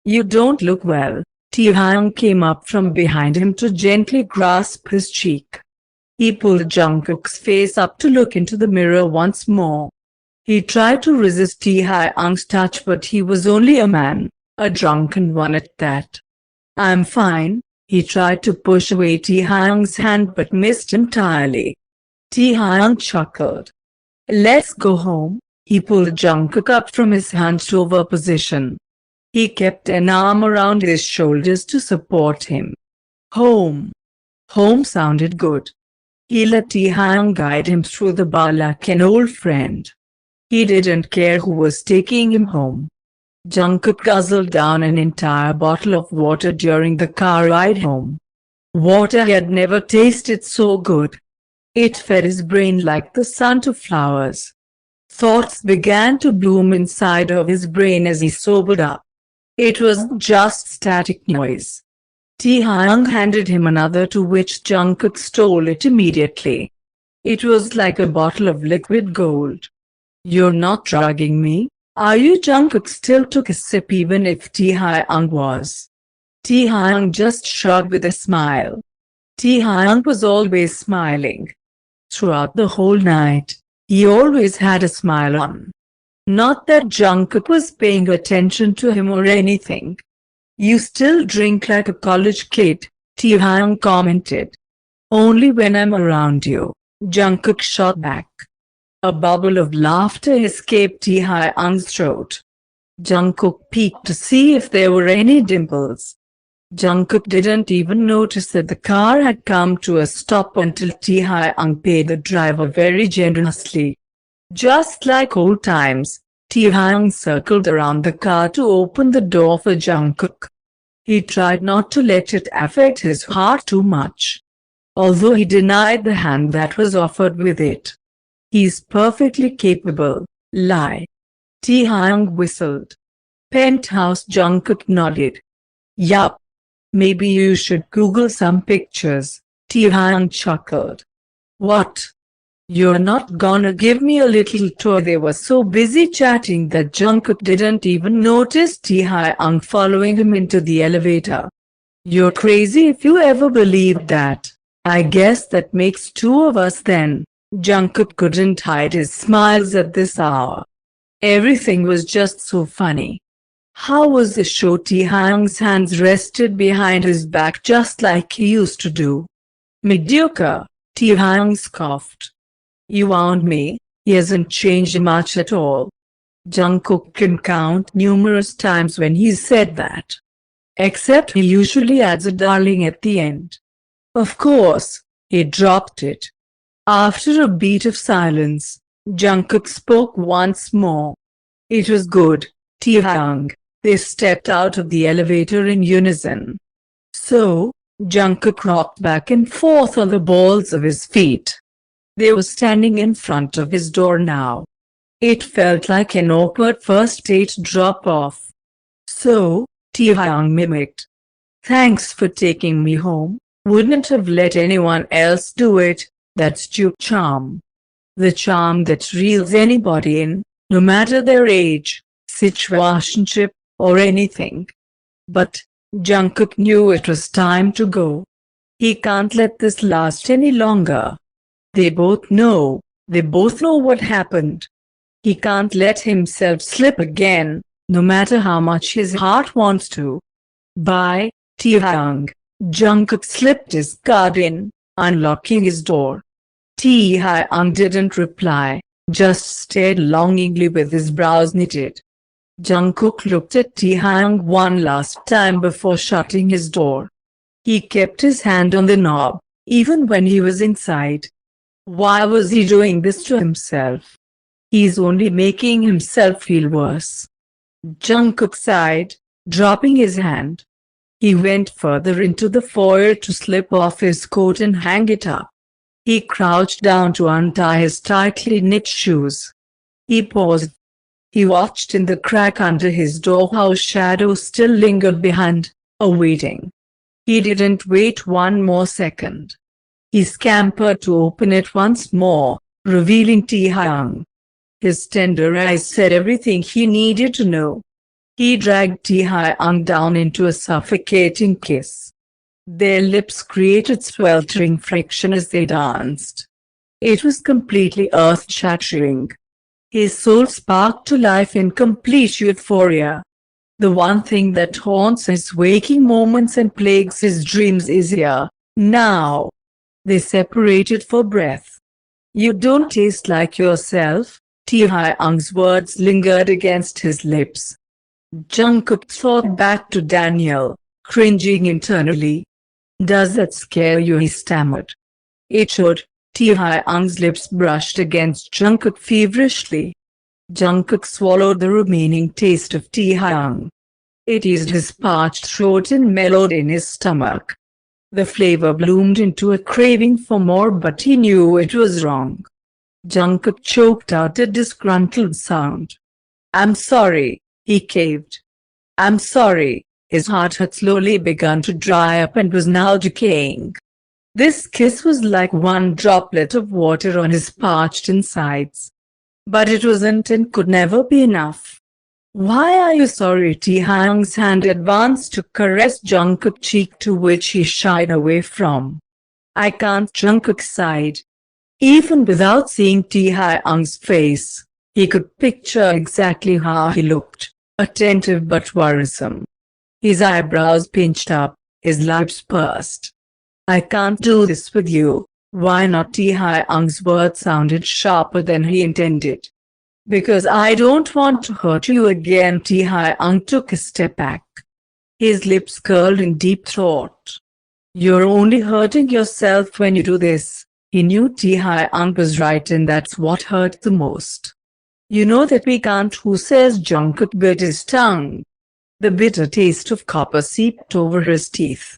You don't look well. Taehyung came up from behind him to gently grasp his cheek. He pulled Jungkook's face up to look into the mirror once more. He tried to resist Taehyung's touch, but he was only a man, a drunken one at that. I'm fine. He tried to push away Taehyung's hand but missed entirely. Taehyung chuckled. Let's go home. He pulled Jungkook up from his hunched-over position. He kept an arm around his shoulders to support him. Home. Home sounded good. He let Taehyung guide him through the bar like an old friend. He didn't care who was taking him home. Jungkook guzzled down an entire bottle of water during the car ride home. Water had never tasted so good. It fed his brain like the sun to flowers. Thoughts began to bloom inside of his brain as he sobered up. It wasn't just static noise. Taehyung handed him another, to which Jungkook stole it immediately. It was like a bottle of liquid gold. You're not drugging me, are you? Jungkook still took a sip even if Taehyung was. Taehyung just shrugged with a smile. Taehyung was always smiling. Throughout the whole night, he always had a smile on. Not that Jungkook was paying attention to him or anything. You still drink like a college kid, Taehyung commented. Only when I'm around you, Jungkook shot back. A bubble of laughter escaped Taehyung's throat. Jungkook peeked to see if there were any dimples. Jungkook didn't even notice that the car had come to a stop until Taehyung paid the driver very generously. Just like old times, Taehyung circled around the car to open the door for Jungkook. He tried not to let it affect his heart too much. Although he denied the hand that was offered with it. He's perfectly capable. Lie. Taehyung whistled. Penthouse. Jungkook nodded. Yup. Maybe you should Google some pictures. Taehyung chuckled. What? You're not gonna give me a little tour? They were so busy chatting that Jungkook didn't even notice Taehyung following him into the elevator. You're crazy if you ever believed that. I guess that makes two of us then. Jungkook couldn't hide his smiles at this hour. Everything was just so funny. How was the show? Taehyung's hands rested behind his back just like he used to do. Mediocre, Taehyung scoffed. You warned me, he hasn't changed much at all. Jungkook can count numerous times when he said that. Except he usually adds a darling at the end. Of course, he dropped it. After a beat of silence, Jungkook spoke once more. It was good, Taehyung. They stepped out of the elevator in unison. So, Jungkook rocked back and forth on the balls of his feet. They were standing in front of his door now. It felt like an awkward first date drop-off. So, Taehyung mimicked. Thanks for taking me home. Wouldn't have let anyone else do it. That's true charm. The charm that reels anybody in, no matter their age, situationship, or anything. But, Jungkook knew it was time to go. He can't let this last any longer. They both know what happened. He can't let himself slip again, no matter how much his heart wants to. Bye, Taehyung. Jungkook slipped his card in, unlocking his door. Taehyung didn't reply, just stared longingly with his brows knitted. Jungkook looked at Taehyung one last time before shutting his door. He kept his hand on the knob, even when he was inside. Why was he doing this to himself? He's only making himself feel worse. Jungkook sighed, dropping his hand. He went further into the foyer to slip off his coat and hang it up. He crouched down to untie his tightly knit shoes. He paused. He watched in the crack under his door how shadows still lingered behind, awaiting. He didn't wait one more second. He scampered to open it once more, revealing Taehyung. His tender eyes said everything he needed to know. He dragged Taehyung down into a suffocating kiss. Their lips created sweltering friction as they danced. It was completely earth-shattering. His soul sparked to life in complete euphoria. The one thing that haunts his waking moments and plagues his dreams is here, now. They separated for breath. You don't taste like yourself, Taehyung's words lingered against his lips. Jungkook thought back to Daniel, cringing internally. Does that scare you? He stammered. It should. Taehyung's lips brushed against Jungkook feverishly. Jungkook swallowed the remaining taste of Taehyung. It eased his parched throat and mellowed in his stomach. The flavor bloomed into a craving for more, but he knew it was wrong. Jungkook choked out a disgruntled sound. I'm sorry, he caved. I'm sorry. His heart had slowly begun to dry up and was now decaying. This kiss was like one droplet of water on his parched insides. But it wasn't and could never be enough. Why are you sorry? Taehyung's hand advanced to caress Jungkook's cheek, to which he shied away from. I can't. Jungkook sighed. Even without seeing Taehyung's face, he could picture exactly how he looked, attentive but worrisome. His eyebrows pinched up, his lips pursed. I can't do this with you. Why not? Taehyung's words sounded sharper than he intended. Because I don't want to hurt you again. Taehyung took a step back. His lips curled in deep thought. You're only hurting yourself when you do this. He knew Taehyung was right, and that's what hurt the most. You know that we can't. Who says? Jungkook bit his tongue. The bitter taste of copper seeped over his teeth.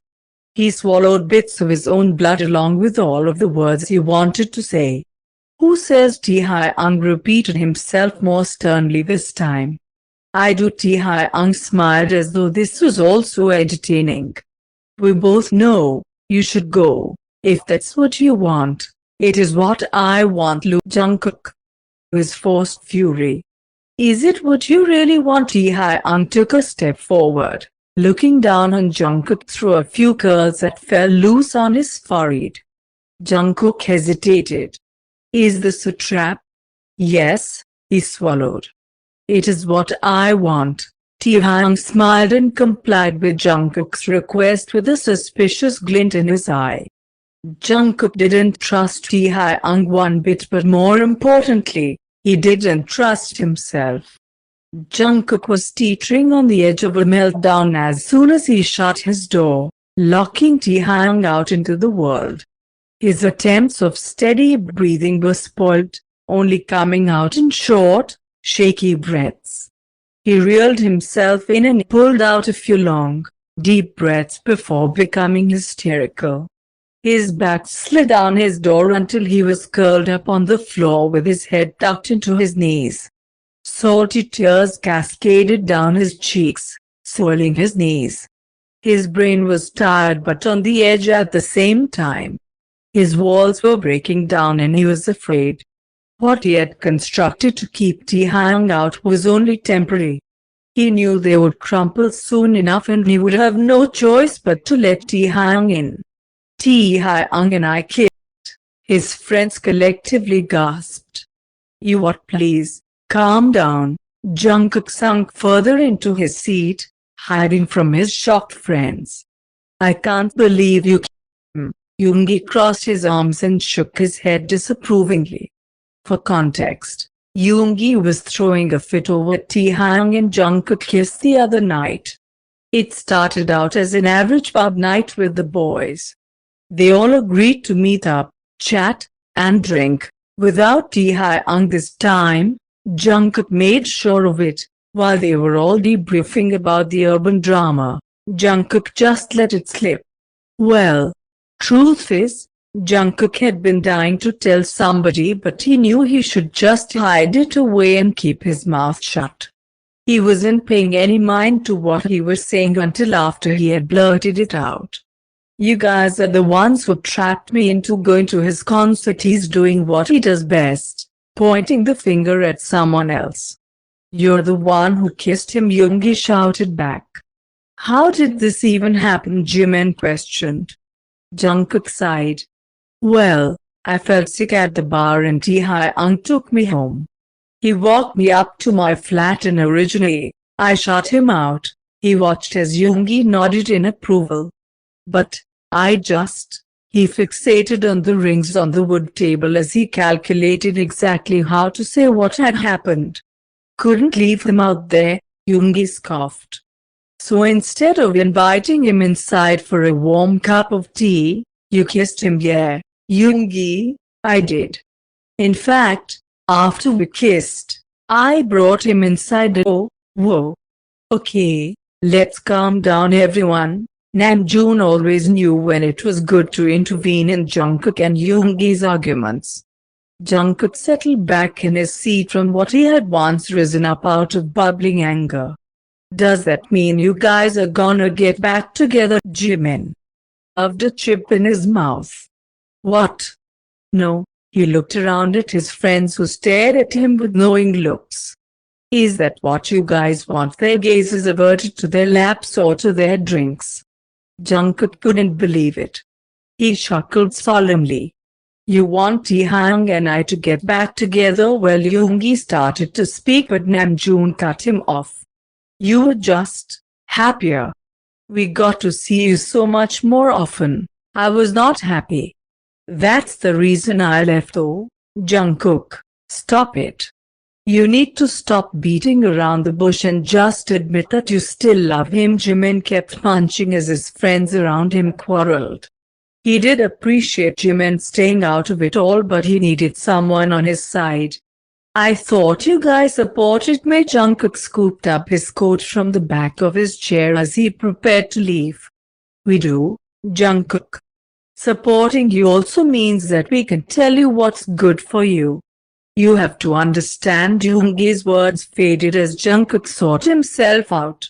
He swallowed bits of his own blood along with all of the words he wanted to say. Who says? Taehyung repeated himself more sternly this time. I do. Taehyung smiled as though this was also entertaining. We both know, you should go, if that's what you want. It is what I want. Jungkook. His forced fury. Is it what you really want? Taehyung took a step forward, looking down on Jungkook through a few curls that fell loose on his forehead. Jungkook hesitated. Is this a trap? Yes, he swallowed. It is what I want. Taehyung smiled and complied with Jungkook's request with a suspicious glint in his eye. Jungkook didn't trust Taehyung one bit, but more importantly, he didn't trust himself. Jungkook was teetering on the edge of a meltdown as soon as he shut his door, locking Taehyung out into the world. His attempts of steady breathing were spoiled, only coming out in short, shaky breaths. He reeled himself in and pulled out a few long, deep breaths before becoming hysterical. His back slid down his door until he was curled up on the floor with his head tucked into his knees. Salty tears cascaded down his cheeks, swelling his knees. His brain was tired but on the edge at the same time. His walls were breaking down and he was afraid. What he had constructed to keep Taehyung out was only temporary. He knew they would crumple soon enough and he would have no choice but to let Taehyung in. Taehyung and I kissed. His friends collectively gasped. You what? Please, calm down. Jungkook sunk further into his seat, hiding from his shocked friends. I can't believe you. Yoongi crossed his arms and shook his head disapprovingly. For context, Yoongi was throwing a fit over Taehyung and Jungkook kissed the other night. It started out as an average pub night with the boys. They all agreed to meet up, chat, and drink. Without Taehyung this time, Jungkook made sure of it. While they were all debriefing about the urban drama, Jungkook just let it slip. Well, truth is, Jungkook had been dying to tell somebody, but he knew he should just hide it away and keep his mouth shut. He wasn't paying any mind to what he was saying until after he had blurted it out. You guys are the ones who trapped me into going to his concert. He's doing what he does best, pointing the finger at someone else. "You're the one who kissed him," Yoongi shouted back. "How did this even happen?" Jimin questioned. Jungkook sighed. "Well, I felt sick at the bar and Taehyung took me home. He walked me up to my flat and originally, I shut him out." He watched as Yoongi nodded in approval. "But, he fixated on the rings on the wood table as he calculated exactly how to say what had happened. "Couldn't leave them out there," Yoongi scoffed. "So instead of inviting him inside for a warm cup of tea, you kissed him." "Yeah, Yoongi, I did. In fact, after we kissed, I brought him inside." "Oh, whoa. Okay, let's calm down everyone." Namjoon always knew when it was good to intervene in Jungkook and Yoongi's arguments. Jungkook settled back in his seat from what he had once risen up out of bubbling anger. "Does that mean you guys are gonna get back together?" Jimin shoved a chip in his mouth. "What? No." He looked around at his friends who stared at him with knowing looks. "Is that what you guys want?" Their gazes averted to their laps or to their drinks. Jungkook couldn't believe it. He chuckled solemnly. "You want Taehyung and I to get back together?" Well, Yoongi started to speak but Namjoon cut him off. "You were just happier. We got to see you so much more often." "I was not happy. That's the reason I left." "Oh, Jungkook, stop it. You need to stop beating around the bush and just admit that you still love him." Jimin kept punching as his friends around him quarreled. He did appreciate Jimin staying out of it all, but he needed someone on his side. "I thought you guys supported me." Jungkook scooped up his coat from the back of his chair as he prepared to leave. "We do, Jungkook. Supporting you also means that we can tell you what's good for you. You have to understand." Yoongi's words faded as Jungkook sought himself out.